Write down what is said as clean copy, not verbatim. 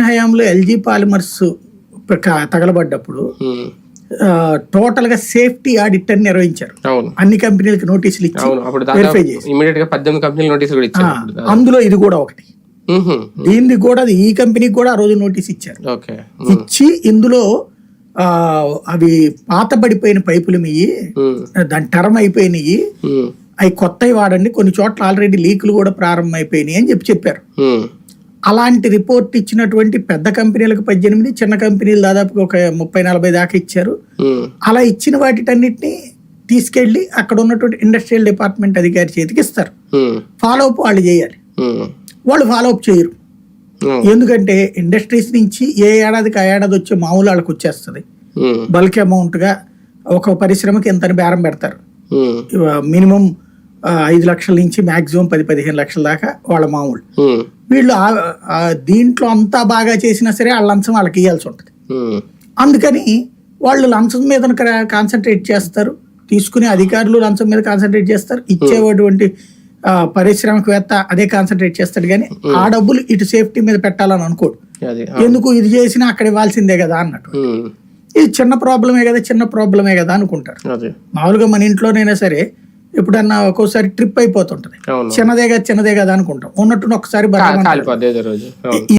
హయాంలో LG polymers తగలబడ్డప్పుడు total గా safety audit అని నిర్వహించారు. అన్ని కంపెనీలకు నోటీసులు ఇచ్చి వెరిఫై చేసి అందులో ఇది కూడా ఒకటి. దీనికి కూడా ఈ కంపెనీకి కూడా ఆ రోజు నోటీస్ ఇచ్చారు. ఇచ్చి ఇందులో అవి పాత పడిపోయిన పైపులు మీయి, దాని టర్మ్ అయిపోయినాయి, అవి కొత్తవి వాడండి, కొన్ని చోట్ల ఆల్రెడీ లీకులు కూడా ప్రారంభం అయిపోయినాయి అని చెప్పారు. అలాంటి రిపోర్ట్ ఇచ్చినటువంటి పెద్ద కంపెనీలకు 18, చిన్న కంపెనీలు దాదాపు ఒక 30-40 దాకా ఇచ్చారు. అలా ఇచ్చిన వాటిటన్నిటిని తీసుకెళ్లి అక్కడ ఉన్నటువంటి ఇండస్ట్రియల్ డిపార్ట్మెంట్ అధికారి చేతికి ఇస్తారు. ఫాలోఅప్ వాళ్ళు చేయాలి. వాళ్ళు ఫాలోఅప్ చేయరు. ఎందుకంటే ఇండస్ట్రీస్ నుంచి ఏ ఏడాదికి ఆ ఏడాది వచ్చే మామూలు వాళ్ళకి వచ్చేస్తుంది. బల్క్ అమౌంట్ గా ఒక పరిశ్రమకి ఎంతని బేరం పెడతారు. మినిమం 5 లక్షల నుంచి మాక్సిమం 10-15 లక్షల దాకా వాళ్ళ మామూలు. వీళ్ళు దీంట్లో అంతా బాగా చేసినా సరే వాళ్ళ లంచం వాళ్ళకి ఇవ్వాల్సి ఉంటుంది. అందుకని వాళ్ళు లంచం మీద కాన్సన్ట్రేట్ చేస్తారు. తీసుకునే అధికారులు లంచం మీద కాన్సన్ట్రేట్ చేస్తారు. ఇచ్చేటువంటి పారిశ్రామికవేత్త అదే కాన్సన్ట్రేట్ చేస్తాడు. కానీ ఆ డబ్బులు ఇటు సేఫ్టీ మీద పెట్టాలని అనుకోడు. ఎందుకు ఇది చేసినా అక్కడ ఇవ్వాల్సిందే కదా అన్నట్టు. ఇది చిన్న ప్రాబ్లమే కదా అనుకుంటారు. మామూలుగా మన ఇంట్లోనైనా సరే ఎప్పుడన్నా ఒక్కోసారి ట్రిప్ అయిపోతుంటది, చిన్నదే కదా అనుకుంటాం, ఉన్నట్టు ఒకసారి